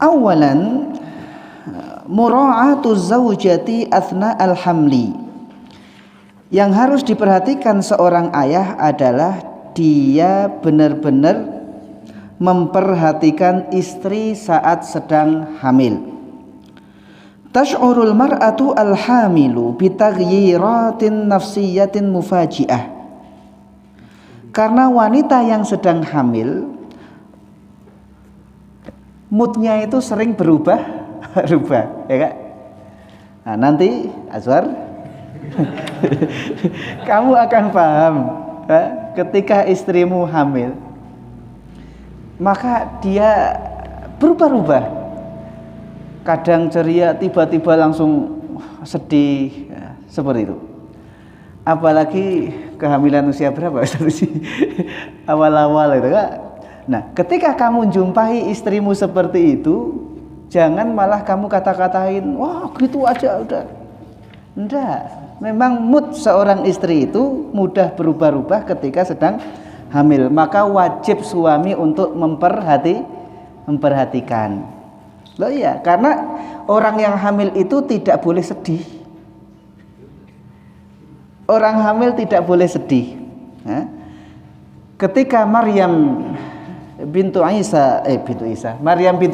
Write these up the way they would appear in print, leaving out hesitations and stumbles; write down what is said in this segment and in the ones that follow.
Awalan mura'atu zaujati athna al-hamli. Yang harus diperhatikan seorang ayah adalah dia benar-benar memperhatikan istri saat sedang hamil. Tash'urul mar'atu al-hamilu bitaghyiratin nafsiyatin mufaji'ah. Karena wanita yang sedang hamil moodnya itu sering berubah ya Kak. Nah, nanti Azwar kamu akan paham ketika istrimu hamil, maka dia berubah-ubah. Kadang ceria, tiba-tiba langsung sedih, seperti itu. Apalagi kehamilan usia berapa sih? Awal-awal itu Kak. Nah, ketika kamu jumpai istrimu seperti itu, jangan malah kamu kata-katain, wah gitu aja udah. Enggak. Memang mood seorang istri itu mudah berubah-ubah ketika sedang hamil. Maka wajib suami untuk memperhatikan. Loh iya, karena orang yang hamil itu tidak boleh sedih. Orang hamil tidak boleh sedih. Ketika Maryam bintu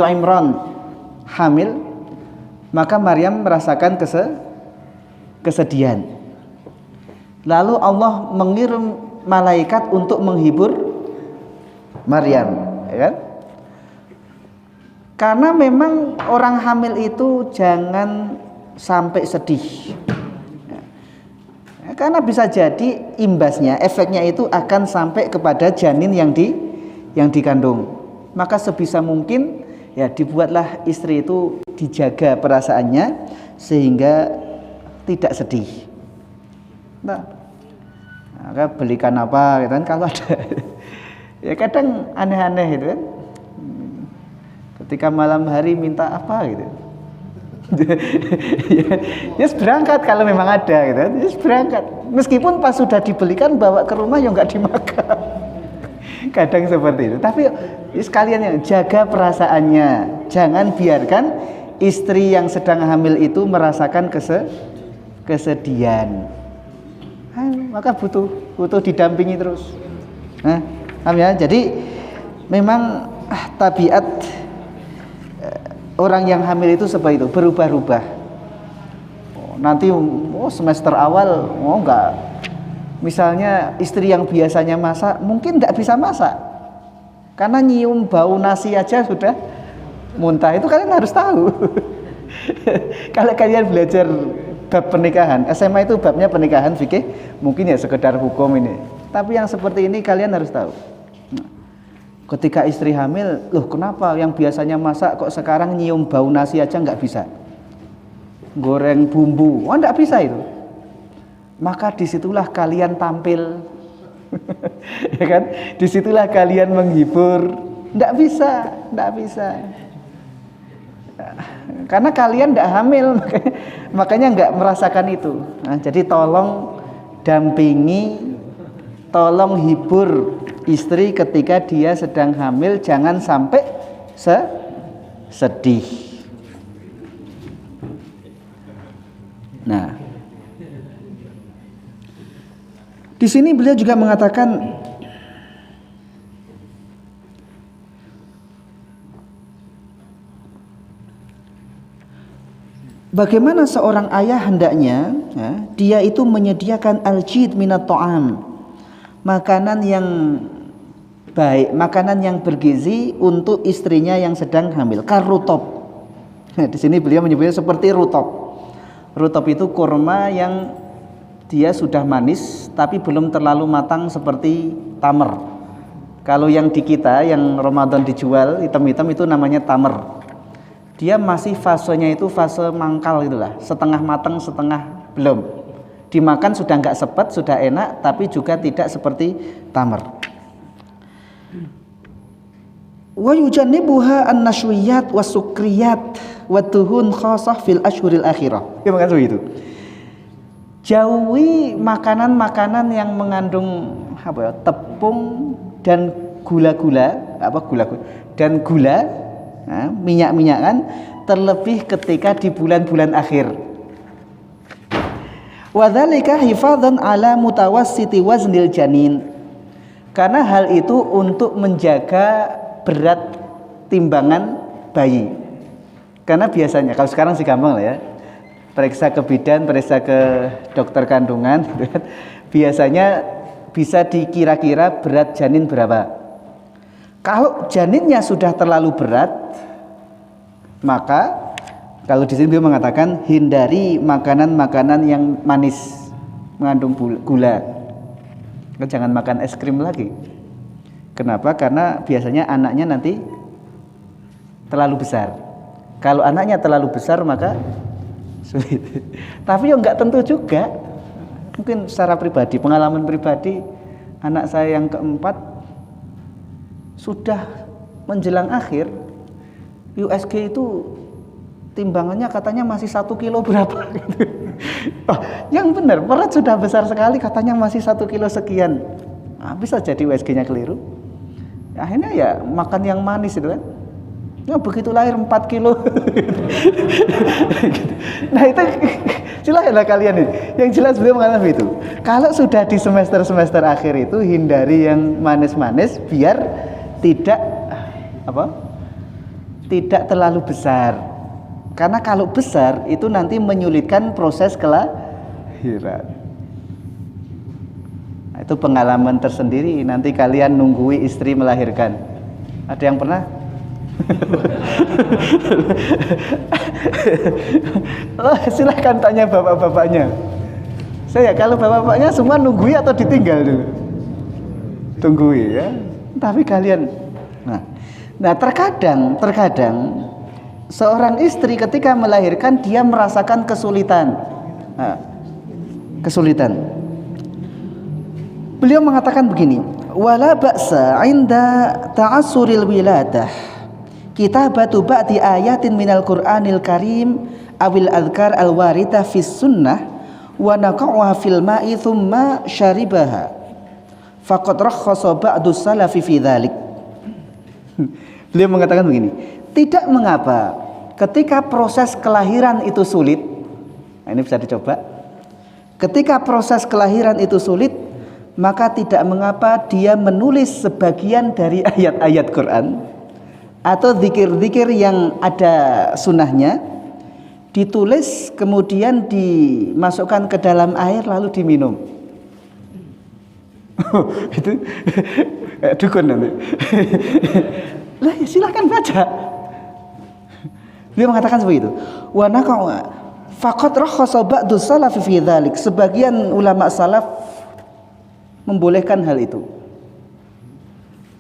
Imran hamil, maka Maryam merasakan kesedihan. Lalu Allah mengirim malaikat untuk menghibur Maryam, ya kan? Karena memang orang hamil itu jangan sampai sedih. Karena bisa jadi imbasnya, efeknya itu akan sampai kepada janin yang dikandung. Maka sebisa mungkin ya dibuatlah istri itu dijaga perasaannya sehingga tidak sedih. Nah, maka belikan apa gitu kan kalau ada. Ya kadang aneh-aneh itu kan. Ketika malam hari minta apa gitu. Yes berangkat kalau memang ada gitu kan. Yes berangkat. Meskipun pas sudah dibelikan bawa ke rumah ya enggak dimakan. Kadang seperti itu. Tapi sekalian yang jaga perasaannya. Jangan biarkan istri yang sedang hamil itu merasakan kesedihan. Maka butuh didampingi terus. Paham ya? Jadi memang tabiat orang yang hamil itu seperti itu, berubah-ubah. Nanti semester awal enggak. Misalnya istri yang biasanya masak mungkin enggak bisa masak. Karena nyium bau nasi aja sudah muntah. Itu kalian harus tahu. Kalau kalian belajar bab pernikahan, SMA itu babnya pernikahan fikih, mungkin ya sekedar hukum ini. Tapi yang seperti ini kalian harus tahu. Ketika istri hamil, loh kenapa yang biasanya masak kok sekarang nyium bau nasi aja nggak bisa? Goreng bumbu, nggak bisa itu. Maka disitulah kalian tampil, ya kan? Disitulah kalian menghibur. Nggak bisa. Karena kalian nggak hamil, makanya nggak merasakan itu. Nah, jadi tolong dampingi, tolong hibur istri ketika dia sedang hamil, jangan sampai sedih. Nah, di sini beliau juga mengatakan bagaimana seorang ayah hendaknya dia itu menyediakan al-jid minat ta'am, makanan yang baik, makanan yang bergizi untuk istrinya yang sedang hamil. Karutop. Di sini beliau menyebutnya seperti rutop. Rutop itu kurma yang dia sudah manis tapi belum terlalu matang seperti tamer. Kalau yang di kita yang Ramadan dijual hitam-hitam itu namanya tamer. Dia masih fasenya itu fase mangkal itulah, setengah matang setengah belum. Dimakan sudah enggak sepet, sudah enak, tapi juga tidak seperti tamer. Wa yujannibuha an-nashwiyat was-sukriyat wa-tuhun khasah fil ashhuril akhirah. Ya makan begitu. Jauhi makanan-makanan yang mengandung tepung dan gula-gula, dan gula Nah, minyak-minyakan terlebih ketika di bulan-bulan akhir. Wadzalika hifadzan ala mutawassiti waznil janin. Karena hal itu untuk menjaga berat timbangan bayi. Karena biasanya kalau sekarang sih gampang lah ya. Periksa ke bidan, periksa ke dokter kandungan gitu kan. Biasanya bisa dikira-kira berat janin berapa. Kalau janinnya sudah terlalu berat, maka kalau di sini beliau mengatakan hindari makanan-makanan yang manis, mengandung gula. Jangan makan es krim lagi. Kenapa? Karena biasanya anaknya nanti terlalu besar. Kalau anaknya terlalu besar maka sulit. Tapi ya nggak tentu juga. Mungkin secara pribadi, pengalaman pribadi, anak saya yang keempat sudah menjelang akhir, USG itu timbangannya katanya masih 1 kilo berapa gitu. Oh, yang benar berat sudah besar sekali katanya masih 1 kilo sekian. Nah, bisa jadi USG-nya keliru. Akhirnya ya makan yang manis itu kan. Ya begitu lahir 4 kilo. Nah itu silakanlah kalian ini. Yang jelas beliau mengatakan itu. Kalau sudah di semester akhir itu hindari yang manis-manis biar tidak tidak terlalu besar. Karena kalau besar itu nanti menyulitkan proses kelahiran. Nah, itu pengalaman tersendiri. Nanti kalian nunggui istri melahirkan. Ada yang pernah? Oh, silahkan tanya bapak-bapaknya. Saya kalau bapak-bapaknya semua nunggui atau ditinggal dulu? Tunggui ya. Tapi kalian, nah terkadang seorang istri ketika melahirkan dia merasakan kesulitan. Kesulitan. Beliau mengatakan begini, wala ba'sa 'inda ta'assuril wiladah kitabatu ba'di ayatin minal Qur'anil Karim awil adhkar al-waridah fis sunnah wa naqa'uha fil ma'i thumma syaribaha faqad rakhasa ba'du salafi fi dzalik. Beliau mengatakan begini, tidak mengapa ketika proses kelahiran itu sulit. Nah, ini bisa dicoba. Ketika proses kelahiran itu sulit, maka tidak mengapa dia menulis sebagian dari ayat-ayat Quran atau zikir-zikir yang ada sunnahnya, ditulis kemudian dimasukkan ke dalam air lalu diminum. Itu dukun nanti. Lah ya silahkan baca. Dia mengatakan seperti itu. Wa naqa'u faqad rakhasa ba'du salaf fi dzalik. Sebagian ulama salaf membolehkan hal itu.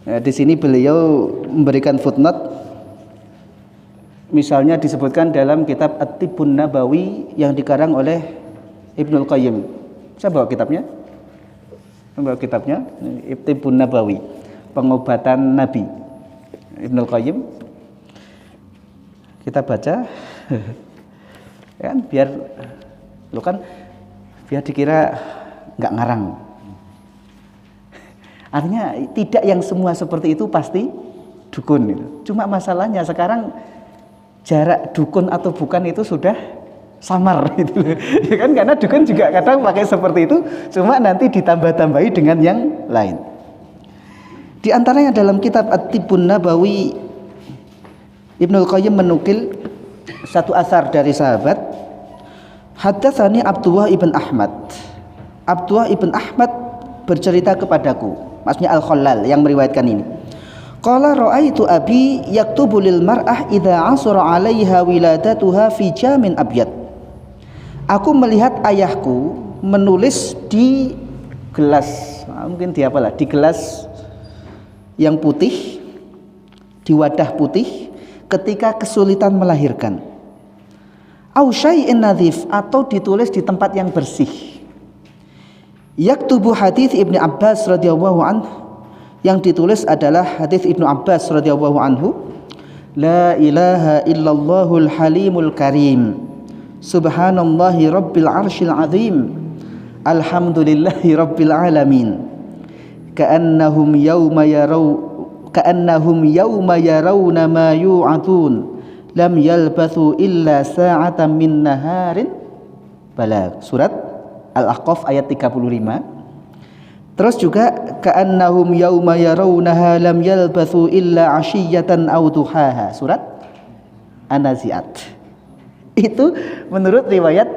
Ya, di sini beliau memberikan footnote. Misalnya disebutkan dalam kitab At-Tibbun Nabawi yang dikarang oleh Ibnul Qayyim. Saya bawa kitabnya. At-Tibbun Nabawi, pengobatan Nabi. Ibnul Qayyim. Kita baca kan biar dikira nggak ngarang. Artinya tidak yang semua seperti itu pasti dukun gitu. Cuma masalahnya sekarang jarak dukun atau bukan itu sudah samar gitu. Ya kan, karena dukun juga kadang pakai seperti itu, cuma nanti ditambah-tambahi dengan yang lain. Di antaranya dalam kitab At-Tibbun Nabawi, Ibnul Qayyim menukil satu asar dari sahabat. Haddatsani Abdullah ibn Ahmad. Abdullah ibn Ahmad bercerita kepadaku, maksudnya Al-Khallal yang meriwayatkan ini. Qala ra'aitu abi yaktubu lil mar'ah idza 'asara 'alaiha wiladatuha fi jamin abyad. Aku melihat ayahku menulis di gelas, mungkin di apalah, di gelas yang putih, di wadah putih ketika kesulitan melahirkan. Au syai'in nadhif, atau ditulis di tempat yang bersih. Yaktubu hadits Ibnu Abbas radhiyallahu anhu, yang ditulis adalah hadits Ibnu Abbas radhiyallahu anhu. La ilaha illallahul halimul karim, subhanallahi rabbil arsyil azim, alhamdulillahi rabbil alamin, ka'annahum yawma yarau ka'annahum yauma yarawna ma yu'atun lam yalbathu illa sa'atan min naharin balagh. Surat Al-Ahqaf ayat 35. Terus juga ka'annahum yauma yarawnaha lam yalbathu illa 'ashiyatan aw duhaha. Surat An-Nazi'at. Itu menurut riwayat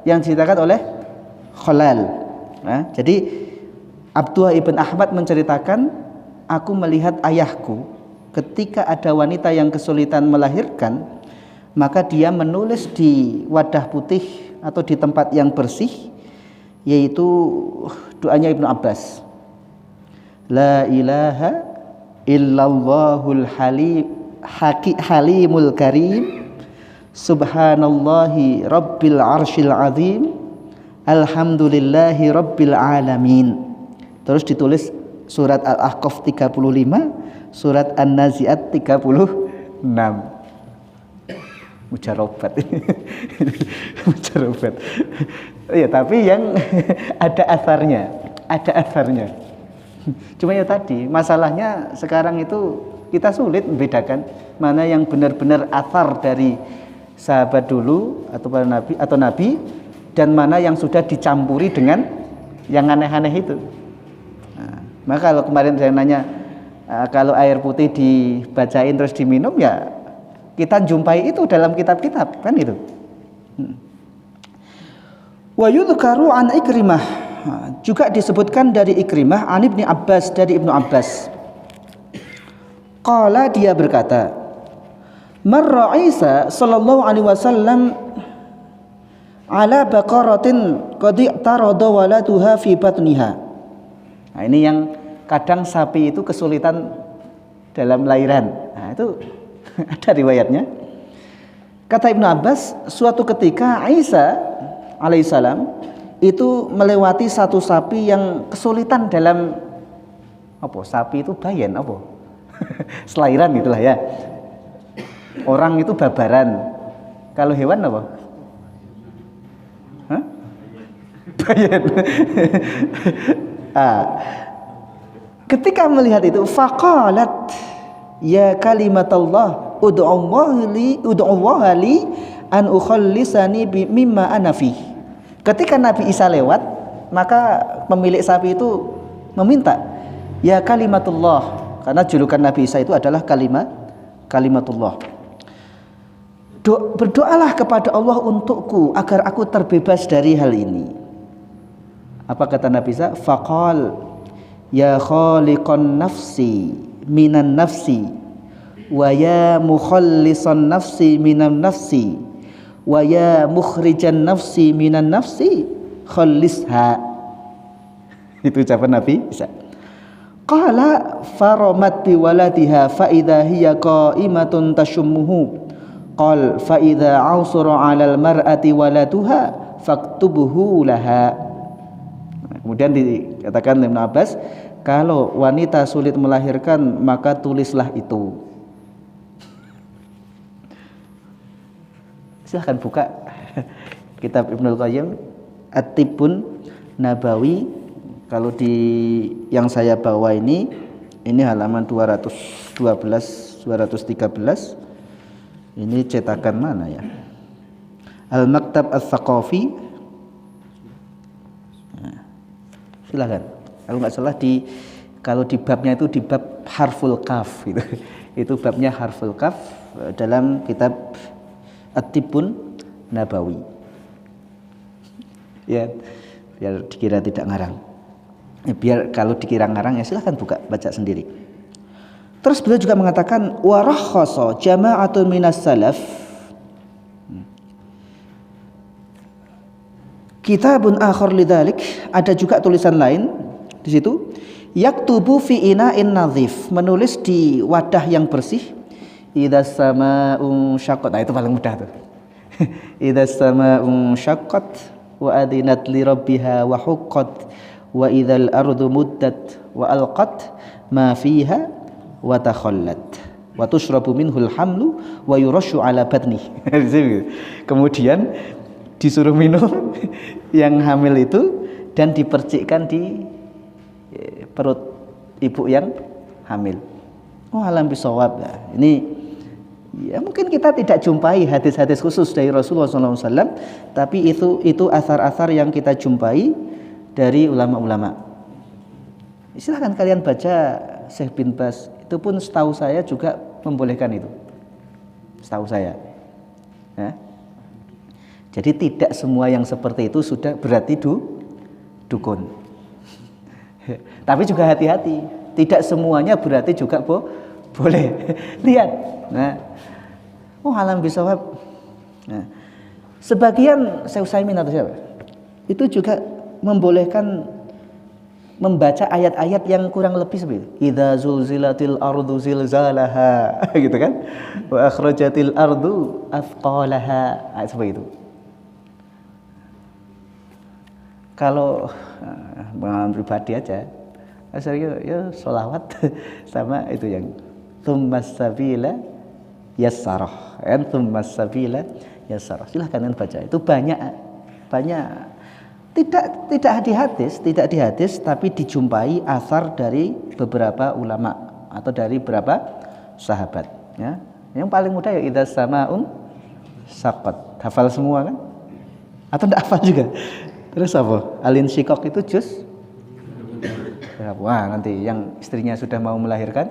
yang diceritakan oleh Khalal. Nah, jadi Abdullah ibn Ahmad menceritakan, aku melihat ayahku ketika ada wanita yang kesulitan melahirkan, maka dia menulis di wadah putih atau di tempat yang bersih, yaitu doanya Ibnu Abbas, la ilaha illallahul halimul karim, subhanallahi rabbil arsyil azim, alhamdulillahi rabbil alamin. Terus ditulis surat Al-Ahqaf 35, surat An-Nazi'at 36. Mujarobat. Mujarobat. Ya, tapi yang ada asarnya, Cuma ya tadi, masalahnya sekarang itu kita sulit membedakan mana yang benar-benar asar dari sahabat dulu atau para nabi atau nabi, dan mana yang sudah dicampuri dengan yang aneh-aneh itu. Nah, maka kalau kemarin saya nanya, kalau air putih dibacain terus diminum, ya kita jumpai itu dalam kitab-kitab kan itu. Wa yudhkaru an Ikrimah, juga disebutkan dari Ikrimah an Ibnu Abbas, dari Ibnu Abbas. Qala, dia berkata, marra Isa sallallahu alaihi wasallam ala baqaratin qad i'tarada waladuha fi batniha. Nah, ini yang kadang sapi itu kesulitan dalam lahiran. Nah, itu ada riwayatnya. Kata Ibnu Abbas, suatu ketika Isa alaihissalam itu melewati satu sapi yang kesulitan dalam sapi itu bayan selahiran gitulah ya. Orang itu babaran. Kalau hewan apa? Bayan. Ketika melihat itu, faqalat ya kalimatullah ud'ullaha li an ukhallisani mimma ana fi. Ketika Nabi Isa lewat, maka pemilik sapi itu meminta ya kalimatullah, karena julukan Nabi Isa itu adalah kalimatullah. Berdoalah kepada Allah untukku agar aku terbebas dari hal ini. Apa kata Nabi Isa? Faqal ya khaliqan nafsi minan nafsi wa ya mukhallisan nafsi minan nafsi wa ya mukhrijan nafsi minan nafsi khallisha. Itu ucapan Nabi Isa. Qala faramat bi waladiha fa idza hiya qa'imatun tashummuhu. Qal fa idza ausara 'alal mar'ati waladuha faktubuhu laha. Kemudian dikatakan oleh Ibnu Abbas, kalau wanita sulit melahirkan maka tulislah itu. Silahkan buka kitab Ibnul Qayyim At-Tibbun Nabawi. Kalau di yang saya bawa ini halaman 212 213. Ini cetakan mana ya? Al-Maktab Ats-Tsaqafi. Silakan. Kalau nggak salah kalau di babnya itu di bab harful kaf gitu. Itu babnya harful kaf dalam kitab At-Tibbun Nabawi. Ya, biar dikira tidak ngarang. Biar kalau dikira ngarang ya silakan buka baca sendiri. Terus beliau juga mengatakan warakhasa jama'atun minas salaf. Kitabun akhar lidzalik, ada juga tulisan lain di situ. Yaktubu fi ina'in nadhif, menulis di wadah yang bersih. Idzas sama'u syaqqat. Nah, itu paling mudah tuh. Idzas sama'u syaqqat wa adinat li rabbiha wa huqqat wa idzal ardu muddat wa alqat ma fiha wa takhallat wa tushrabu minhul hamlu wa yurashu ala badni. Kemudian disuruh minum yang hamil itu dan dipercikkan di perut ibu yang hamil. Oh, alam bisawab. Nah, ini ya mungkin kita tidak jumpai hadis-hadis khusus dari Rasulullah SAW, tapi itu asar-asar yang kita jumpai dari ulama-ulama. Silahkan kalian baca Syekh bin Baz, itu pun setahu saya juga membolehkan itu, setahu saya. Ya. Jadi tidak semua yang seperti itu sudah berarti dukun. Tapi juga hati-hati, tidak semuanya berarti juga boleh. Lihat. Nah, alam bisawab. Nah, sebagian Syekh Utsaimin atau siapa? Itu juga membolehkan membaca ayat-ayat yang kurang lebih seperti itu. Idza zulzilatil ardu zilzalaha, gitu kan? Wa akhrajatil ardu athqalaha. Seperti itu. Kalau pengalaman pribadi aja, saya ya sholawat sama itu yang tsummas sabila yassarah, tsummas sabila yassarah. Silahkan kalian baca. Itu banyak tidak di hadis tapi dijumpai asar dari beberapa ulama atau dari beberapa sahabat. Ya. Yang paling mudah ya idza samaun saqat. Hafal semua kan? Atau tidak hafal juga? Terus apa? Alin Shikok itu juz. Wah, nanti yang istrinya sudah mau melahirkan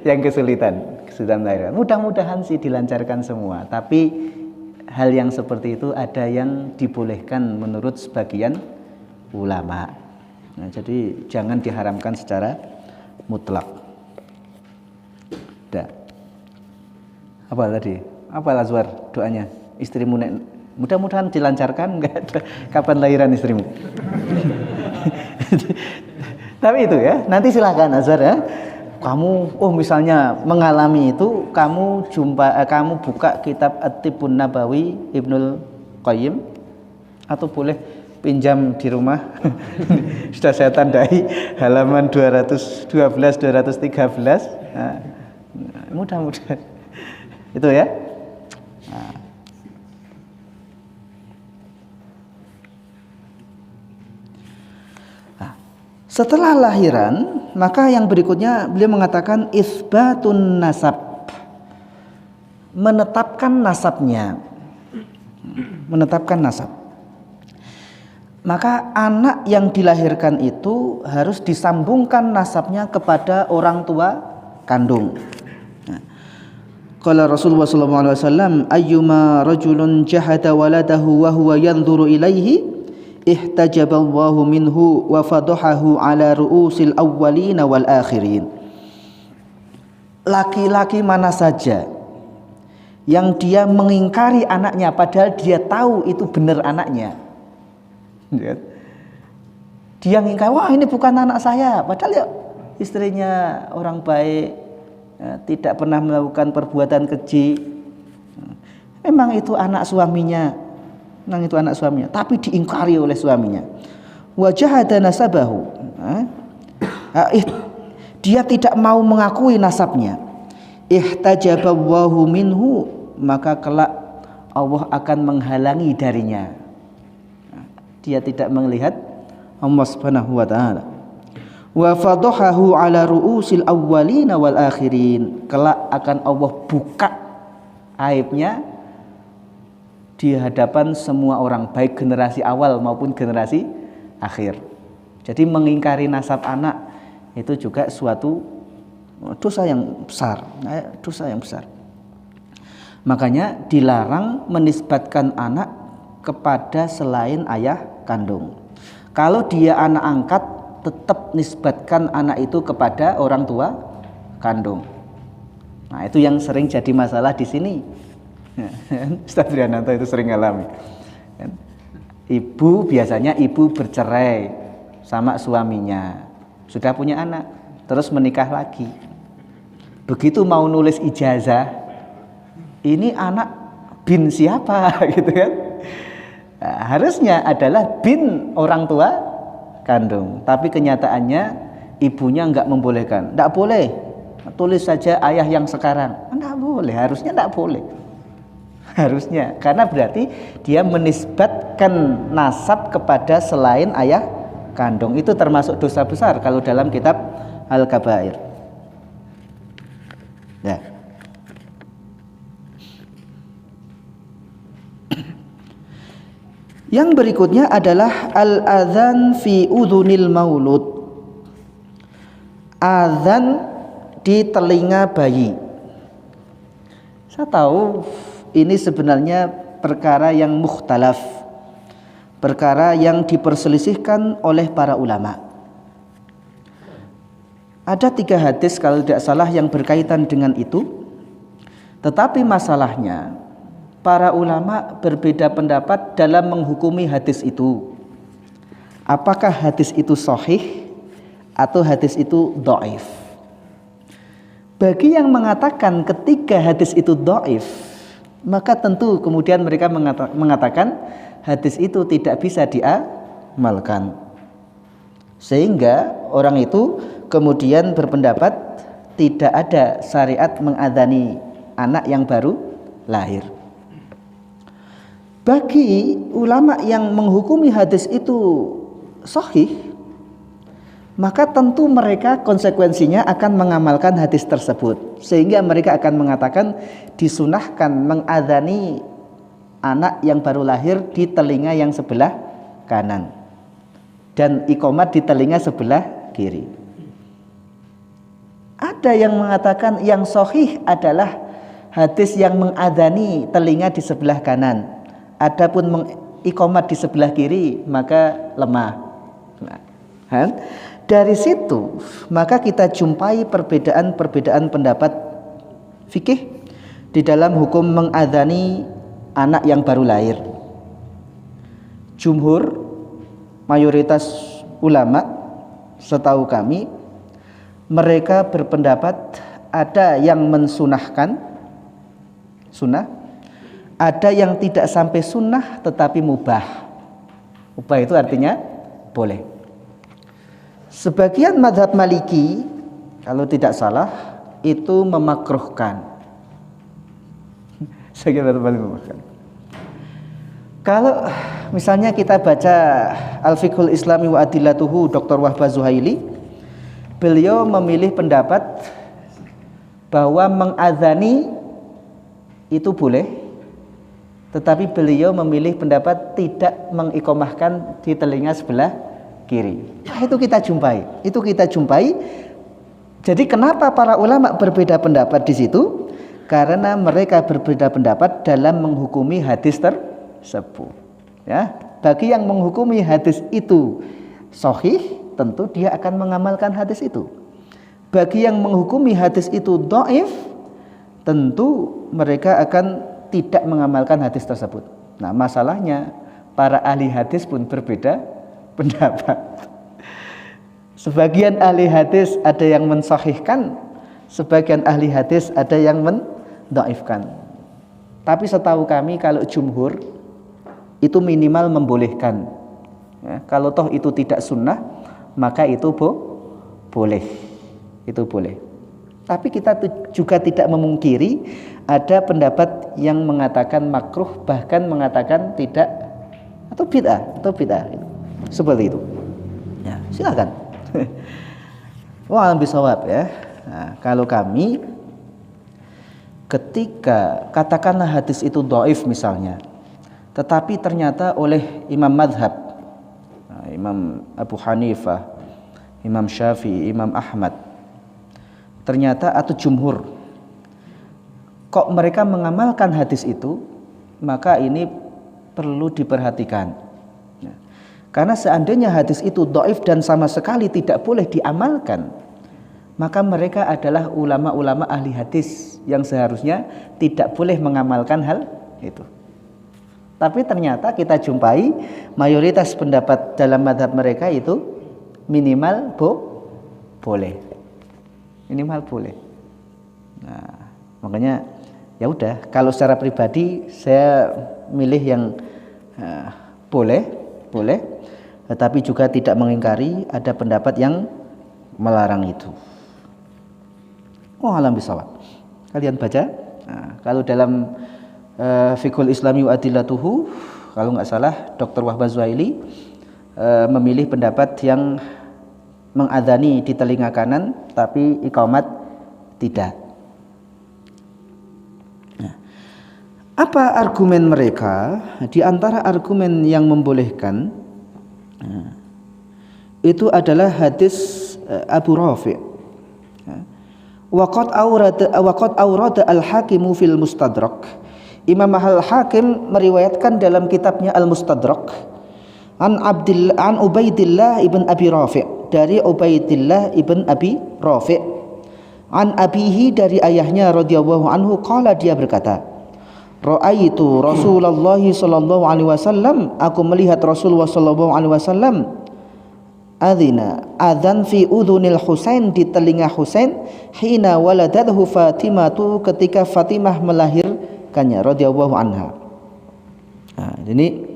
yang kesulitan melahirkan. Mudah-mudahan sih dilancarkan semua. Tapi hal yang seperti itu ada yang dibolehkan menurut sebagian ulama. Nah, jadi jangan diharamkan secara mutlak. Dah. Apa tadi? Apa Lazwar doanya? Istrimu mudah-mudahan dilancarkan, enggak ada kapan lahiran istrimu. Tapi itu ya, nanti silahkan Azhar ya. Kamu misalnya mengalami itu, kamu buka kitab At-Tibbun Nabawi Ibnul Qayyim, atau boleh pinjam di rumah. Sudah saya tandai halaman 212 213. Nah, mudah-mudahan itu ya. Nah. Setelah lahiran, maka yang berikutnya beliau mengatakan isbatun nasab, menetapkan nasabnya, menetapkan nasab. Maka anak yang dilahirkan itu harus disambungkan nasabnya kepada orang tua kandung. Qala Rasulullah sallallahu alaihi wasallam, ayyuma rajulun jahada waladahu wa huwa yanzuru ilaihi ihtajaballahu minhu wa fadahahu ala ru'usil awwalina wal akhirin. Laki-laki mana saja yang dia mengingkari anaknya padahal dia tahu itu benar anaknya, dia ngingkari, wah ini bukan anak saya, padahal ya istrinya orang baik, ya, tidak pernah melakukan perbuatan keji, memang itu anak suaminya, tapi diingkari oleh suaminya. Wajahada nasabahu, dia tidak mau mengakui nasabnya. Ihtajaballahu minhu, maka kelak Allah akan menghalangi darinya. Dia tidak melihat Allah Subhanahu wa taala. Wa fadahahu ala ru'usil awwalina wal akhirin, kelak akan Allah buka aibnya di hadapan semua orang, baik generasi awal maupun generasi akhir. Jadi mengingkari nasab anak itu juga suatu dosa yang besar, Makanya dilarang menisbatkan anak kepada selain ayah kandung. Kalau dia anak angkat, tetap nisbatkan anak itu kepada orang tua kandung. Nah, itu yang sering jadi masalah di sini. Ustaz Briananto itu sering alami. Biasanya ibu bercerai sama suaminya, sudah punya anak, terus menikah lagi. Begitu mau nulis ijazah, ini anak bin siapa gitu kan? Nah, harusnya adalah bin orang tua kandung, tapi kenyataannya ibunya enggak membolehkan. Enggak boleh, tulis saja ayah yang sekarang. Enggak boleh, harusnya enggak boleh. Harusnya, karena berarti dia menisbatkan nasab kepada selain ayah kandung. Itu termasuk dosa besar kalau dalam kitab Al-Kabair. Ya. Yang berikutnya adalah al-adzan fi udhunil maulud. Azan di telinga bayi. Saya tahu ini sebenarnya perkara yang mukhtalaf, perkara yang diperselisihkan oleh para ulama. Ada 3 hadis kalau tidak salah yang berkaitan dengan itu. Tetapi masalahnya para ulama berbeda pendapat dalam menghukumi hadis itu. Apakah hadis itu sahih atau hadis itu dhaif? Bagi yang mengatakan ketika hadis itu dhaif, maka tentu kemudian mereka mengatakan hadis itu tidak bisa diamalkan. Sehingga orang itu kemudian berpendapat tidak ada syariat mengadzani anak yang baru lahir. Bagi ulama yang menghukumi hadis itu sahih, maka tentu mereka konsekuensinya akan mengamalkan hadis tersebut, sehingga mereka akan mengatakan disunahkan mengadzani anak yang baru lahir di telinga yang sebelah kanan dan iqamat di telinga sebelah kiri. Ada yang mengatakan yang sahih adalah hadis yang mengadzani telinga di sebelah kanan. Adapun mengiqamat di sebelah kiri maka lemah. Nah, dari situ maka kita jumpai perbedaan pendapat fikih di dalam hukum mengadzani anak yang baru lahir. Jumhur, mayoritas ulama setahu kami, mereka berpendapat ada yang mensunahkan sunnah, ada yang tidak sampai sunnah tetapi mubah. Mubah itu artinya boleh. Sebagian mazhab Maliki kalau tidak salah itu memakruhkan. Saya kira paling memakruhkan. Kalau misalnya kita baca Al-Fiqhul Islami wa Adillatuhu Dr. Wahbah Zuhaili, beliau memilih pendapat bahwa mengadzani itu boleh, tetapi beliau memilih pendapat tidak mengiqamahkan di telinga sebelah kiri. Nah, itu kita jumpai. Jadi kenapa para ulama berbeda pendapat di situ? Karena mereka berbeda pendapat dalam menghukumi hadis tersebut. Ya, bagi yang menghukumi hadis itu sahih, tentu dia akan mengamalkan hadis itu. Bagi yang menghukumi hadis itu dhaif, tentu mereka akan tidak mengamalkan hadis tersebut. Nah, masalahnya para ahli hadis pun berbeda pendapat. Sebagian ahli hadis ada yang mensahihkan, sebagian ahli hadis ada yang mendhaifkan. Tapi setahu kami kalau jumhur itu minimal membolehkan. Ya, kalau toh itu tidak sunnah, maka itu boleh. Itu boleh. Tapi kita juga tidak memungkiri ada pendapat yang mengatakan makruh, bahkan mengatakan tidak atau bid'ah seperti itu. Ya, silakan. Wah, bisawab ya. Nah, kalau kami ketika katakanlah hadis itu dhaif misalnya, tetapi ternyata oleh imam madhab, Imam Abu Hanifah, Imam Syafi'i, Imam Ahmad, ternyata atau jumhur, kok mereka mengamalkan hadis itu, maka ini perlu diperhatikan. Karena seandainya hadis itu dhaif dan sama sekali tidak boleh diamalkan, maka mereka adalah ulama-ulama ahli hadis yang seharusnya tidak boleh mengamalkan hal itu. Tapi ternyata kita jumpai mayoritas pendapat dalam mazhab mereka itu minimal boleh. Minimal boleh. Nah, makanya ya udah, kalau secara pribadi saya milih yang boleh, tetapi juga tidak mengingkari ada pendapat yang melarang itu. Oh, alam bisawab. Kalian baca. Nah, kalau dalam Fiqhul Islami wa Adillatuhu, kalau nggak salah Dr. Wahbah Zuhaili memilih pendapat yang mengadzani di telinga kanan tapi iqamat tidak. Nah, apa argumen mereka? Di antara argumen yang membolehkan itu adalah hadis Abu Rafi'. Waqad awrada al-Hakimu fil Mustadrak. Imam Al-Hakim meriwayatkan dalam kitabnya Al-Mustadrak an Ubaidillah ibn Abi Rafi', dari Ubaidillah ibn Abi Rafi', an abihi, dari ayahnya radhiyallahu anhu, qala, dia berkata, ra'aitu Rasulullah sallallahu alaihi wasallam, aku melihat Rasulullah sallallahu alaihi wasallam adzan fi udhunil Husain, di telinga Husain, hina waladathu Fatimatu, ketika Fatimah melahirkannya radhiyallahu anha. Nah, ini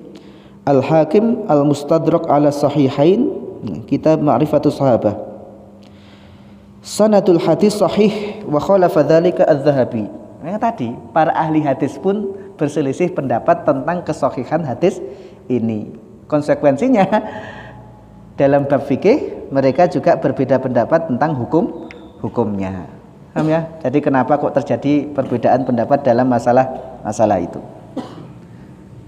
Al-Hakim Al-Mustadrak ala Sahihain, kitab Ma'rifatus Sahabah. Sanadul hadis sahih wa khalafa dzalika Az-Zahabi. Nah, tadi para ahli hadis pun berselisih pendapat tentang kesahihan hadis ini. Konsekuensinya dalam bab fikih mereka juga berbeda pendapat tentang hukumnya. Paham ya? Jadi kenapa kok terjadi perbedaan pendapat dalam masalah itu?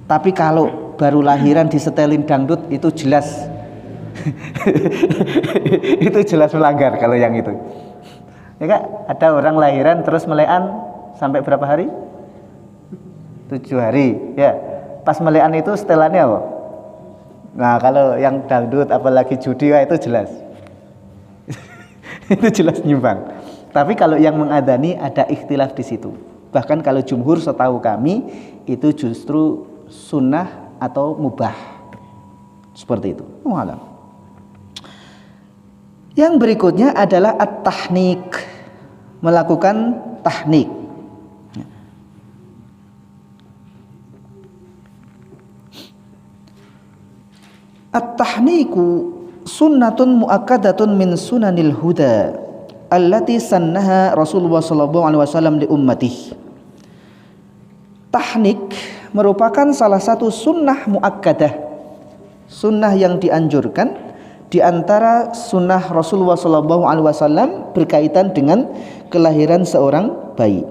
Tapi kalau baru lahiran disetelin dangdut itu jelas itu jelas melanggar kalau yang itu. Ya Kak, ada orang lahiran terus melean sampai berapa hari? 7 hari. Ya. Pas melean itu setelannya apa? Nah, kalau yang dangdut apalagi judi, itu jelas. Itu jelas nyimbang. Tapi kalau yang mengadzani ada ikhtilaf di situ. Bahkan kalau jumhur setahu kami itu justru sunnah atau mubah. Seperti itu. Mu'alam. Yang berikutnya adalah at-tahnik. Melakukan tahnik. At-tahniku sunnatun muakkadatun min sunanil huda allati sannaha Rasulullah sallallahu alaihi wasallam li ummatihi. Tahnik merupakan salah satu sunnah muakkadah, sunnah yang dianjurkan di antara sunnah Rasulullah sallallahu alaihi wasallam berkaitan dengan kelahiran seorang bayi.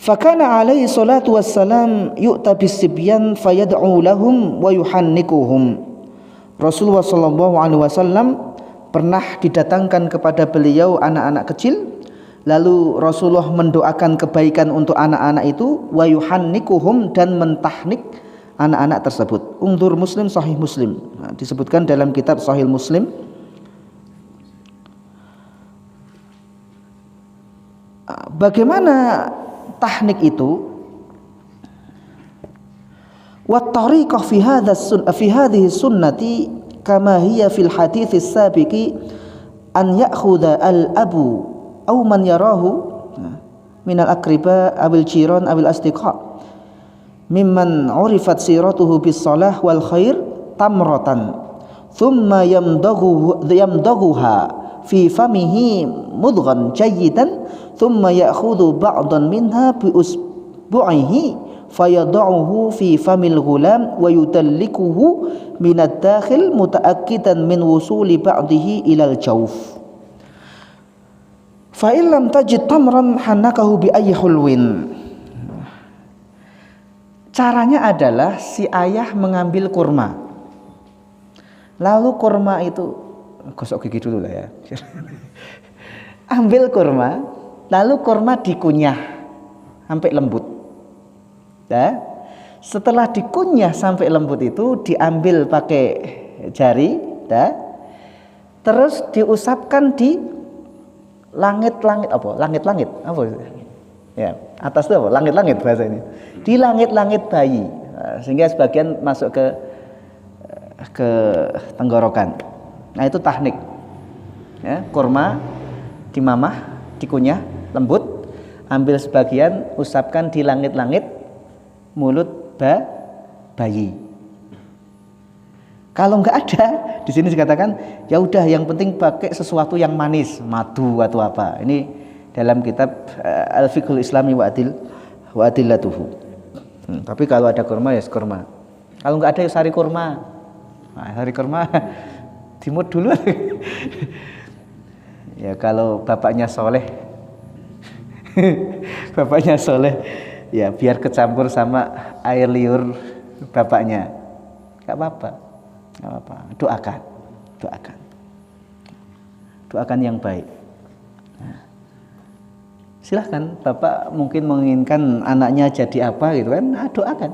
Fakana alaihi salatu wassalam yu'ta bisibyan fayad'u lahum wa yuhannikuhum. Rasulullah sallallahu alaihi wasallam pernah didatangkan kepada beliau anak-anak kecil, lalu Rasulullah mendoakan kebaikan untuk anak-anak itu, wa yuhannikuhum, dan mentahnik anak-anak tersebut. Unzur Muslim, Sahih Muslim. Nah, disebutkan dalam kitab Sahih Muslim. Bagaimana tahnik itu? Wa tariqah fi hadhihi sunnati kama hiya fil hadits as-sabiqi an ya'khudha al-abu aw man yarahu min al-aqriba awil jiran awil asdiqa mimman urifat siratuhu bis salah wal khair tamratan thumma yamdaghuha fi famihi mudghan jayyidan thumma ya'khudhu ba'dan minha bi usbu'ihi fayad'uhu fi famil ghulam wa yudallikuhu min ad-dakhil mutaakkidan min wusuli ba'dihi ilal jawf fa illam tajid tamran hanakahu bi ayyi hulwin. Caranya adalah si ayah mengambil kurma, lalu kurma itu gosok gigi dulu lah ya. Ambil kurma, lalu kurma dikunyah sampai lembut. Ya. Setelah dikunyah sampai lembut itu diambil pakai jari, ya. Terus diusapkan di langit-langit apa? Langit-langit apa? Ya, atas itu apa? Langit-langit bahasa ini. Di langit-langit bayi, sehingga sebagian masuk ke tenggorokan. Nah, itu tahnik. Ya, kurma dimamah, dikunyah lembut, ambil sebagian, usapkan di langit-langit mulut bayi. Kalau nggak ada, di sini dikatakan ya udah, yang penting pakai sesuatu yang manis, madu atau apa. Ini dalam kitab Al-Fiqhul Islami wa Adillatuhu. Tapi kalau ada kurma ya kurma. Kalau nggak ada ya sari kurma. Nah, sari kurma dimut dulu. Ya kalau bapaknya soleh, bapaknya soleh, ya biar kecampur sama air liur bapaknya, nggak apa-apa, nggak apa-apa. Doakan yang baik. Nah, silahkan, bapak mungkin menginginkan anaknya jadi apa gitu kan, nah, doakan.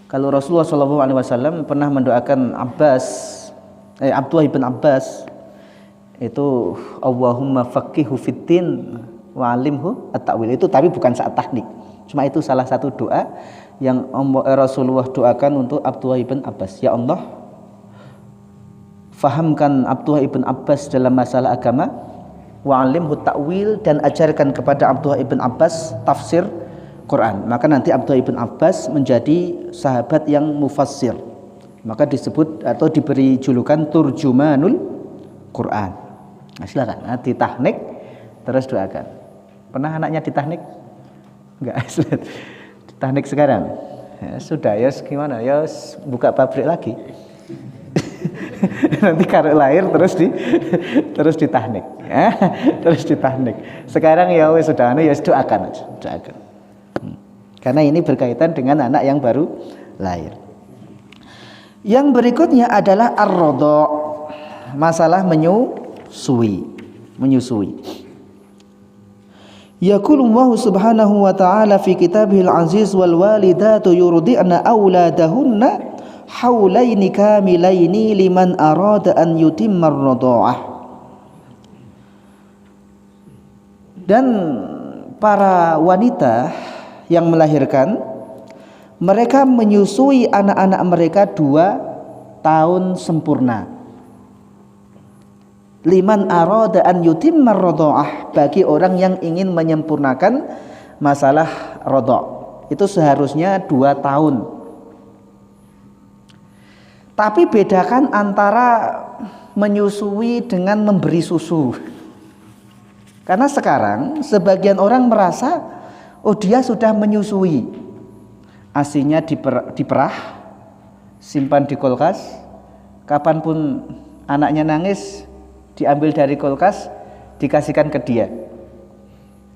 Kalau Rasulullah SAW pernah mendoakan Abdullah bin Abbas itu, Allahumma faqihu fiddin wa alimhu at-ta'wil, itu tapi bukan saat tahnik, cuma itu salah satu doa yang Rasulullah doakan untuk Abdullah bin Abbas. Ya Allah, fahamkan Abdullah bin Abbas dalam masalah agama, wa alimhu ta'wil, dan ajarkan kepada Abdullah bin Abbas tafsir Quran. Maka nanti Abdullah bin Abbas menjadi sahabat yang mufassir, maka disebut atau diberi julukan turjumanul Quran. Nah, silakan, ditahnik terus doakan. Pernah anaknya ditahnik? Enggak, ditahnik sekarang. Ya, sudah ya, gimana ya, buka pabrik lagi. Nanti kalau lahir terus ditahnik, ya, terus ditahnik. Sekarang ya sudah, ya doakan. Karena ini berkaitan dengan anak yang baru lahir. Yang berikutnya adalah ar-rodha, masalah menyusui. Yaqulullahu subhanahu wa ta'ala fi kitabihil aziz, wal walidatu yurdi'na auladahunna haulaini kamilaini liman arada an yutimma ar-radha'ah. Dan para wanita yang melahirkan, mereka menyusui anak-anak mereka 2 tahun sempurna. Liman arada an yutimma ar-radha'ah, bagi orang yang ingin menyempurnakan masalah radha', itu seharusnya 2 tahun. Tapi bedakan antara menyusui dengan memberi susu. Karena sekarang sebagian orang merasa, oh dia sudah menyusui, ASINya diperah, simpan di kulkas, kapanpun anaknya nangis diambil dari kulkas, dikasihkan ke dia.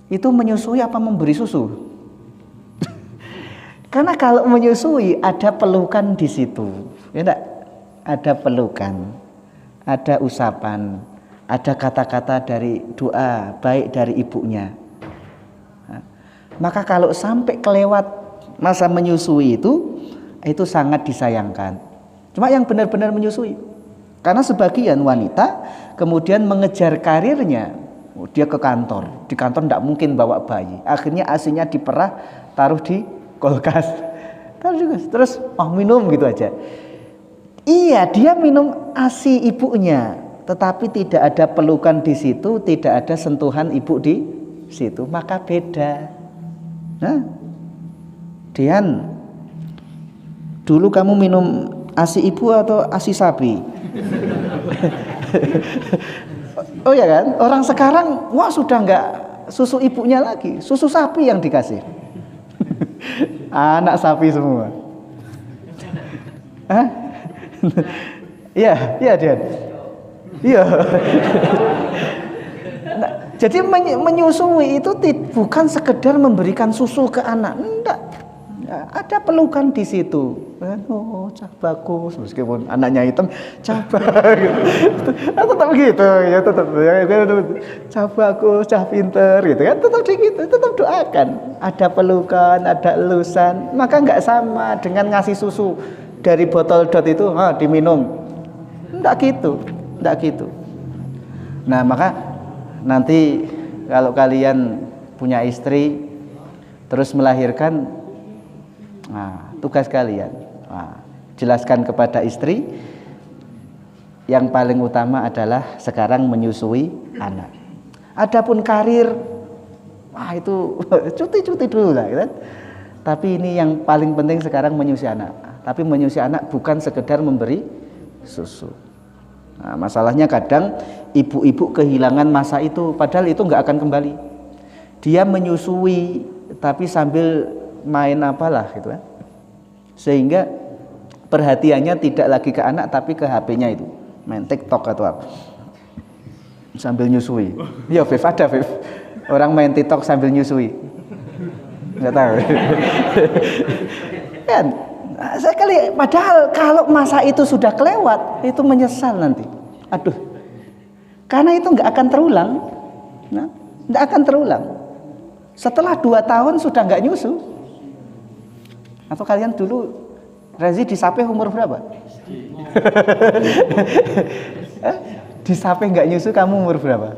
Itu menyusui apa memberi susu? Karena kalau menyusui ada pelukan di situ, ya enggak? Ada pelukan, ada usapan, ada kata-kata dari doa baik dari ibunya. Nah, maka kalau sampai kelewat masa menyusui itu sangat disayangkan. Cuma yang benar-benar menyusui. Karena sebagian wanita kemudian mengejar karirnya, dia ke kantor, di kantor tidak mungkin bawa bayi, akhirnya ASINya diperah, taruh di kulkas, terus minum gitu aja. Iya, dia minum ASI ibunya, tetapi tidak ada pelukan di situ, tidak ada sentuhan ibu di situ, maka beda. Nah, Dian, dulu kamu minum ASI ibu atau ASI sapi? Oh ya kan, orang sekarang wah sudah enggak susu ibunya lagi, susu sapi yang dikasih. Anak sapi semua. Hah? Iya Dian. Iya. Nah, jadi menyusui itu bukan sekedar memberikan susu ke anak, enggak. Ada pelukan di situ. Oh, cah bagus, meskipun anaknya hitam, cah bagus. Tetap gitu, ya tetap. Cah bagus, cah pinter, gitu kan? Tetap gitu, tetap doakan. Ada pelukan, ada elusan, maka nggak sama dengan ngasih susu dari botol dot itu, diminum. Nggak gitu. Nah, maka nanti kalau kalian punya istri terus melahirkan, tugas kalian, jelaskan kepada istri yang paling utama adalah sekarang menyusui anak. Adapun karir, itu cuti dulu lah, gitu. Tapi ini yang paling penting sekarang menyusui anak. Tapi menyusui anak bukan sekedar memberi susu. Nah, masalahnya kadang ibu-ibu kehilangan masa itu, padahal itu nggak akan kembali. Dia menyusui tapi sambil main apalah gitu kan, sehingga Perhatiannya tidak lagi ke anak tapi ke HP-nya itu, main TikTok atau apa, sambil nyusui. Ya Viv, ada Viv, orang main TikTok sambil nyusui, nggak tahu. Kan sekali, padahal kalau masa itu sudah kelewat, itu menyesal nanti. Aduh, karena itu nggak akan terulang. Nah, nggak akan terulang. Setelah 2 tahun sudah nggak nyusu. Atau kalian dulu Rezi disape umur berapa? Disape nggak nyusu kamu umur berapa?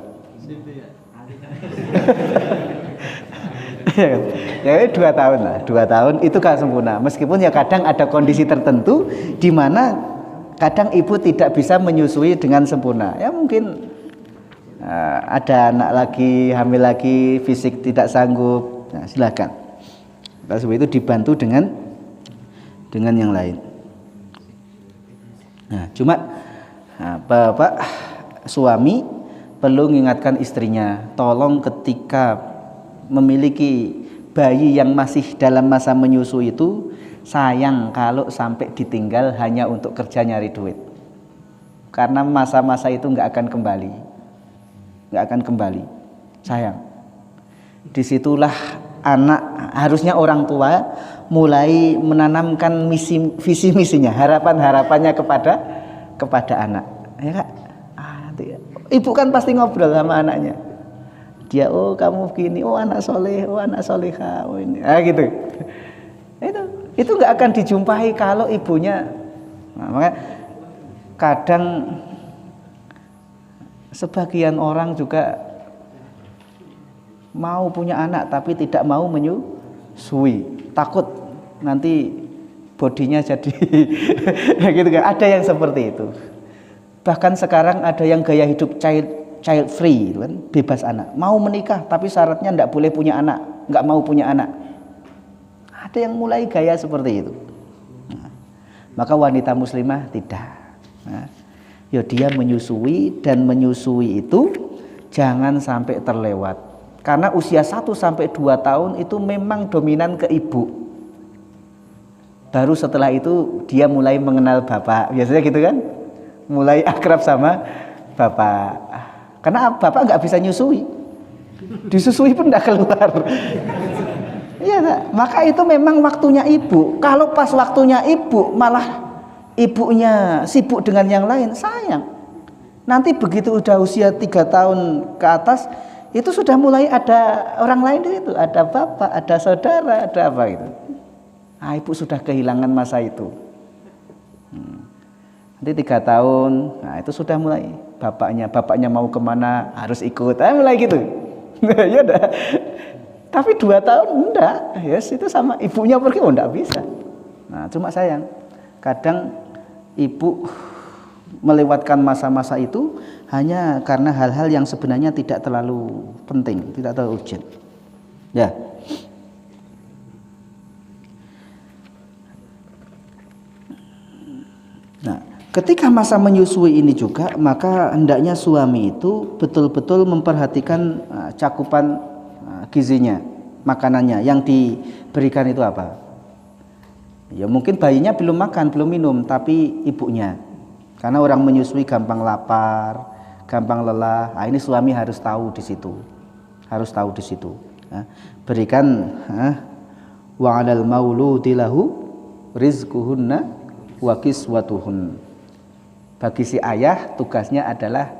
Ya 2 tahun lah, 2 tahun itu kan sempurna. Meskipun ya kadang ada kondisi tertentu di mana kadang ibu tidak bisa menyusui dengan sempurna. Ya mungkin ada anak lagi, hamil lagi, fisik tidak sanggup. Nah, silakan. Sebab itu dibantu dengan yang lain. Nah, cuma bapak suami perlu mengingatkan istrinya, tolong ketika memiliki bayi yang masih dalam masa menyusui itu, sayang kalau sampai ditinggal hanya untuk kerja nyari duit. Karena masa-masa itu nggak akan kembali, sayang. Disitulah anak, harusnya orang tua mulai menanamkan visi misinya, harapannya kepada anak, ya Kak. Ibu kan pasti ngobrol sama anaknya. Dia, oh kamu begini, oh anak soleh, oh anak soleha, oh ini, gitu. Itu nggak akan dijumpai kalau ibunya. Nah, makanya kadang sebagian orang juga mau punya anak tapi tidak mau menyusui, takut nanti bodinya jadi gitu kan. Ada yang seperti itu. Bahkan sekarang ada yang gaya hidup child free, kan, bebas anak. Mau menikah tapi syaratnya tidak boleh punya anak, nggak mau punya anak. Ada yang mulai gaya seperti itu. Nah, maka wanita muslimah tidak. Nah, ya dia menyusui, dan menyusui itu jangan sampai terlewat. Karena usia 1 sampai 2 tahun itu memang dominan ke ibu. Baru setelah itu dia mulai mengenal bapak. Biasanya gitu kan? Mulai akrab sama bapak. Karena bapak nggak bisa nyusui. Disusui pun nggak keluar. Iya, maka itu memang waktunya ibu. Kalau pas waktunya ibu malah ibunya sibuk dengan yang lain, sayang. Nanti begitu udah usia 3 tahun ke atas, itu sudah mulai ada orang lain di situ, ada bapak, ada saudara, ada apa gitu. Nah, ibu sudah kehilangan masa itu. Nanti 3 tahun, nah itu sudah mulai bapaknya mau kemana harus ikut, mulai gitu. Ya udah. Tapi 2 tahun enggak, yes, itu sama ibunya pergi, enggak bisa. Nah, cuma sayang, kadang ibu melewatkan masa-masa itu hanya karena hal-hal yang sebenarnya tidak terlalu penting, tidak terlalu urgent. Ya. Nah, ketika masa menyusui ini juga, maka hendaknya suami itu betul-betul memperhatikan cakupan gizinya, makanannya yang diberikan itu apa. Ya mungkin bayinya belum makan, belum minum, tapi ibunya. Karena orang menyusui gampang lapar, gampang lelah. Nah, ini suami harus tahu di situ. Nah, berikan wa 'alal mauludi lahu rizquhunna wa kiswatuhun. Bagi si ayah tugasnya adalah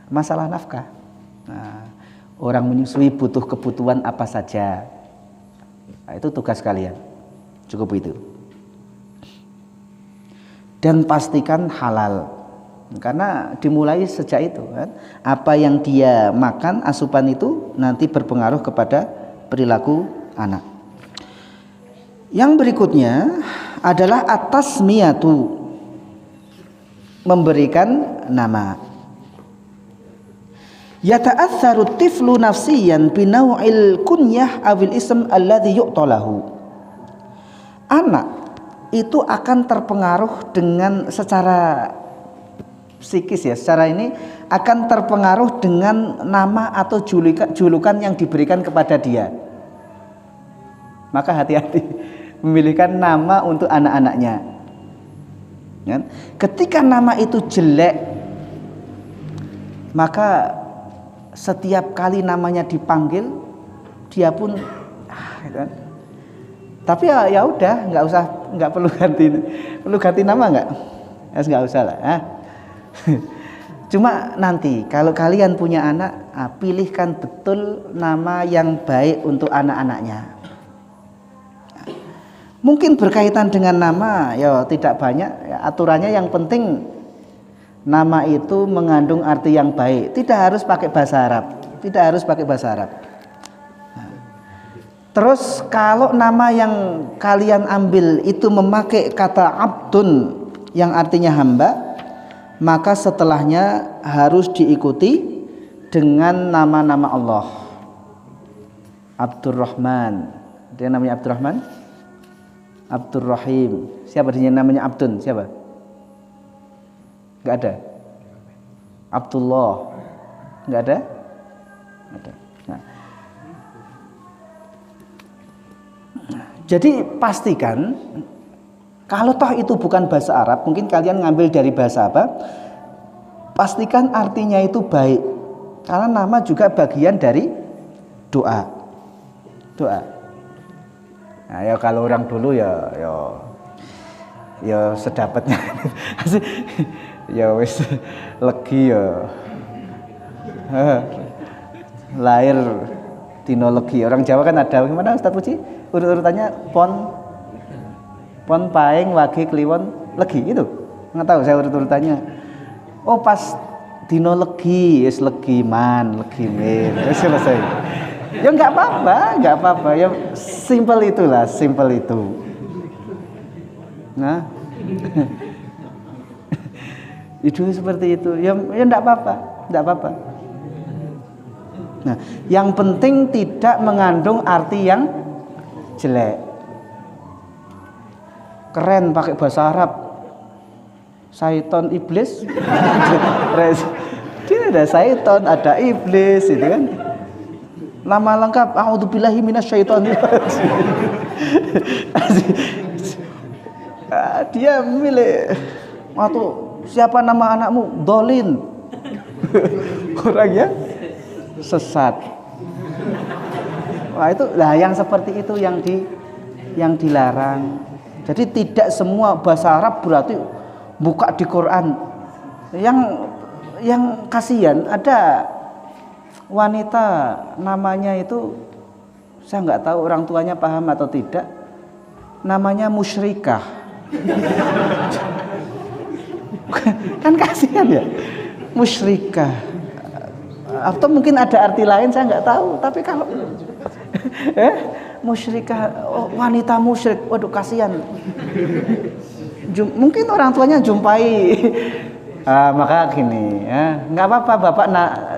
masalah nafkah. Nah, orang menyusui butuh kebutuhan apa saja. Nah, itu tugas kalian. Cukup itu. Dan pastikan halal. Karena dimulai sejak itu kan. Apa yang dia makan, asupan itu nanti berpengaruh kepada perilaku anak. Yang berikutnya adalah at-tasmiyatu, memberikan nama. Yata'atsaru tiflu nafsiyan binaw'il kunyah awil ism alladhi yu'talahu. Anak itu akan terpengaruh dengan secara psikis ya, secara ini akan terpengaruh dengan nama atau julukan yang diberikan kepada dia. Maka hati-hati memilihkan nama untuk anak-anaknya. Kan? Ketika nama itu jelek, maka setiap kali namanya dipanggil, dia pun kan? Tapi ya udah, nggak perlu ganti nama nggak? Nggak usah lah. Cuma nanti kalau kalian punya anak, pilihkan betul nama yang baik untuk anak-anaknya. Mungkin berkaitan dengan nama, ya tidak banyak ya, aturannya. Yang penting nama itu mengandung arti yang baik. Tidak harus pakai bahasa Arab. Terus kalau nama yang kalian ambil itu memakai kata abdun yang artinya hamba, maka setelahnya harus diikuti dengan nama-nama Allah. Abdurrahman, dia namanya Abdurrahman. Abdurrahim, siapa dia namanya Abdun? Siapa? Enggak ada. Abdullah, enggak ada. Nah. Jadi pastikan kalau toh itu bukan bahasa Arab, mungkin kalian ngambil dari bahasa apa? Pastikan artinya itu baik. Karena nama juga bagian dari doa. Nah, ya kalau orang dulu ya sedapatnya. Ya wis legi ya. Lahir dino legi. Orang Jawa kan ada gimana Ustaz Puji? Urut-urutannya pon paing wage kliwon legi itu. Enggak tahu saya urut-urutannya. Oh pas dino legi, yes legi man, legi min. Selesai. Ya enggak apa-apa. Ya simple itu. Nah. Itu seperti itu. Ya enggak apa-apa. Nah, yang penting tidak mengandung arti yang jelek. Keren pakai bahasa Arab. Syaiton iblis. Dia ada syaiton, ada iblis itu kan. Nama lengkap a'udzubillahi minasyaitonir rajim. Dia milih waktu siapa nama anakmu? Dolin. Orangnya sesat. Wah itu lah yang seperti itu yang dilarang. Jadi tidak semua bahasa Arab berarti buka di Quran. Yang kasihan ada wanita namanya itu saya nggak tahu orang tuanya paham atau tidak. Namanya musyrikah. Kan kasihan ya. Musyrikah. Atau mungkin ada arti lain saya nggak tahu. Tapi kalau musyrikah, wanita musyrik, waduh kasihan. Mungkin orang tuanya jumpai. Maka gini, nggak apa-apa bapak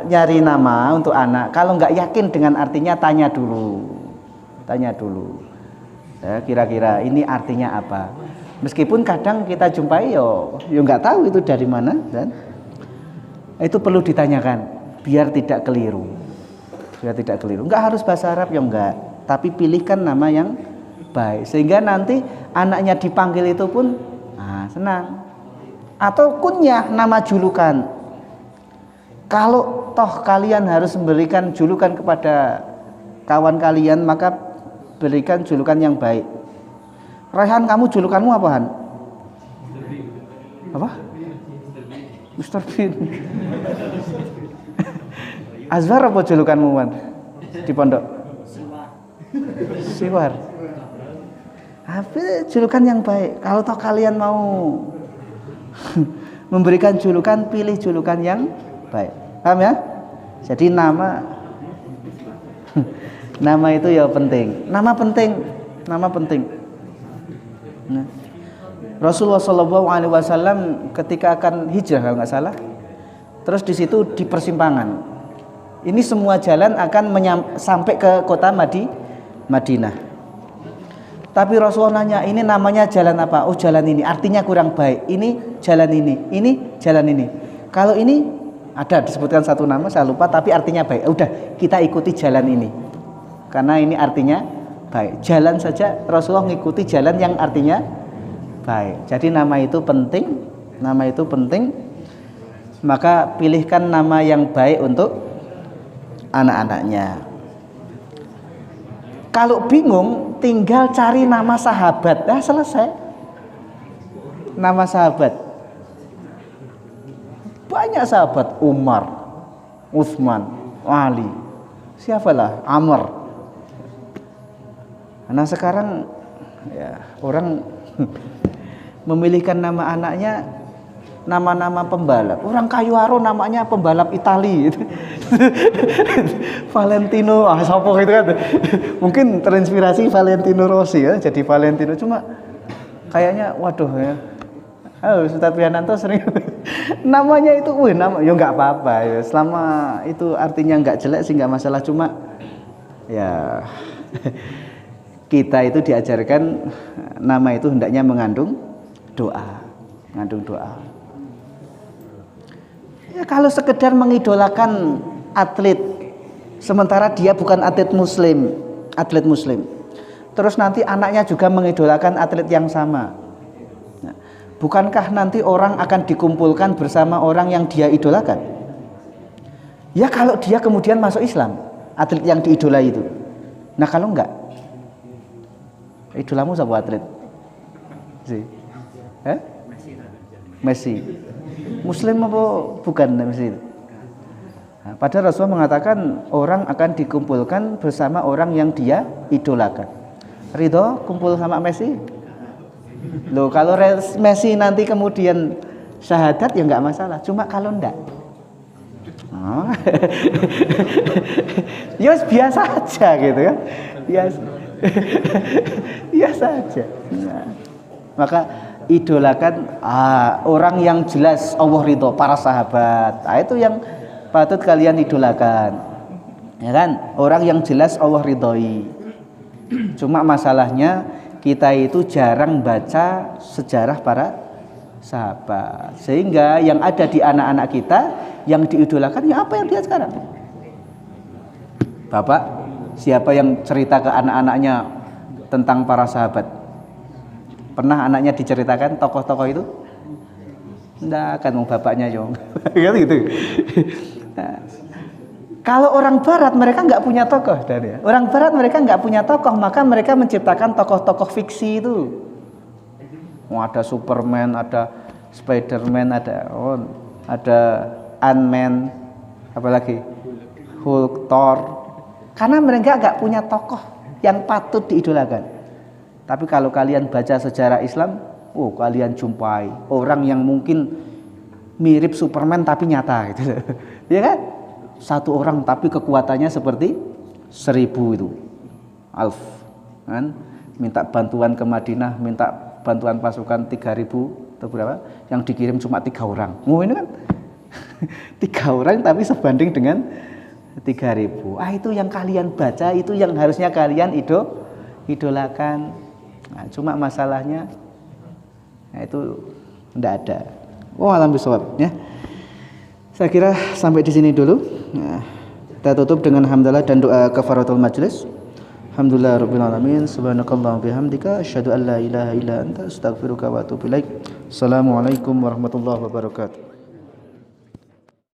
nyari nama untuk anak. Kalau nggak yakin dengan artinya tanya dulu. Kira-kira ini artinya apa? Meskipun kadang kita jumpai yo nggak tahu itu dari mana, dan itu perlu ditanyakan biar tidak keliru. Nggak harus bahasa Arab ya enggak, tapi pilihkan nama yang baik sehingga nanti anaknya dipanggil itu pun senang. Atau kunyah, nama julukan. Kalau toh kalian harus memberikan julukan kepada kawan kalian, maka berikan julukan yang baik. Raihan, kamu julukanmu apa, Han? Apa? Mr. Bean. Azwar apa julukanmu, Man? Di pondok? Siwar. Tapi julukan yang baik. Kalau toh kalian mau memberikan julukan, pilih julukan yang baik. Paham ya? Jadi nama itu ya penting. Nama penting. Nah, Rasulullah SAW ketika akan hijrah kalau nggak salah, terus di situ di persimpangan. Ini semua jalan akan sampai ke kota Madinah. Tapi Rasulullah nanya, ini namanya jalan apa? Oh jalan ini, artinya kurang baik. Ini jalan ini. Kalau ini ada disebutkan satu nama, saya lupa, tapi artinya baik. Udah, kita ikuti jalan ini. Karena ini artinya baik. Jalan saja Rasulullah ngikuti jalan yang artinya baik. Jadi nama itu penting, nama itu penting. Maka pilihkan nama yang baik untuk anak-anaknya. Kalau bingung, tinggal cari nama sahabat. Nah, selesai. Nama sahabat. Banyak sahabat, Umar, Utsman, Ali, siapalah, Amr. Nah sekarang ya orang memilihkan nama anaknya nama-nama pembalap. Orang Kayuaro namanya pembalap Itali. Valentino, siapa gitu kan. Mungkin terinspirasi Valentino Rossi ya, jadi Valentino. Cuma kayaknya waduh ya. Ustadz Wiananto sering namanya itu, nama ya nggak apa-apa ya. Selama itu artinya nggak jelek sih nggak masalah. Cuma ya kita itu diajarkan nama itu hendaknya mengandung doa, Ya, kalau sekedar mengidolakan atlet, sementara dia bukan atlet muslim, terus nanti anaknya juga mengidolakan atlet yang sama. Bukankah nanti orang akan dikumpulkan bersama orang yang dia idolakan? Ya kalau dia kemudian masuk Islam, atlet yang diidolai itu. Nah kalau enggak, idolamu siapa atlet? Messi. Muslim apa bukan Messi? Nah, padahal Rasulullah mengatakan orang akan dikumpulkan bersama orang yang dia idolakan. Ridho kumpul sama Messi? Loh, kalau Messi nanti kemudian syahadat ya nggak masalah. Cuma kalau enggak, ya biasa aja gitu kan, biasa aja. Nah, maka idolakan orang yang jelas Allah ridho, para sahabat. Nah, itu yang patut kalian idolakan, ya kan? Orang yang jelas Allah ridhoi. Cuma masalahnya kita itu jarang baca sejarah para sahabat, sehingga yang ada di anak-anak kita yang diidolakan ya apa yang dia sekarang. Bapak, siapa yang cerita ke anak-anaknya tentang para sahabat? Pernah anaknya diceritakan tokoh-tokoh itu? Enggak, kan bapaknya yang gitu. Nah, kalau orang Barat mereka nggak punya tokoh, orang Barat mereka nggak punya tokoh, maka mereka menciptakan tokoh-tokoh fiksi itu. Ada Superman, ada Spiderman, ada Ant-Man, apalagi Hulk, Thor. Karena mereka nggak punya tokoh yang patut diidolakan. Tapi kalau kalian baca sejarah Islam, kalian jumpai orang yang mungkin mirip Superman tapi nyata, gitu, ya kan? Satu orang tapi kekuatannya seperti 1000 itu, Alf, kan? Minta bantuan ke Madinah, minta bantuan pasukan 3000 atau berapa, yang dikirim cuma 3 orang. Ini kan 3 orang tapi sebanding dengan 3000. Itu yang kalian baca, itu yang harusnya kalian idolakan. Nah, cuma masalahnya itu enggak ada. Alam bisawab ya. Saya kira sampai di sini dulu. Nah, kita tutup dengan hamdalah dan doa kafaratul majlis. Alhamdulillahirabbil alamin. Subhanakallahumma bihamdika asyhadu an la ilaha illa anta astaghfiruka wa atubu ilaik. Assalamualaikum warahmatullahi wabarakatuh.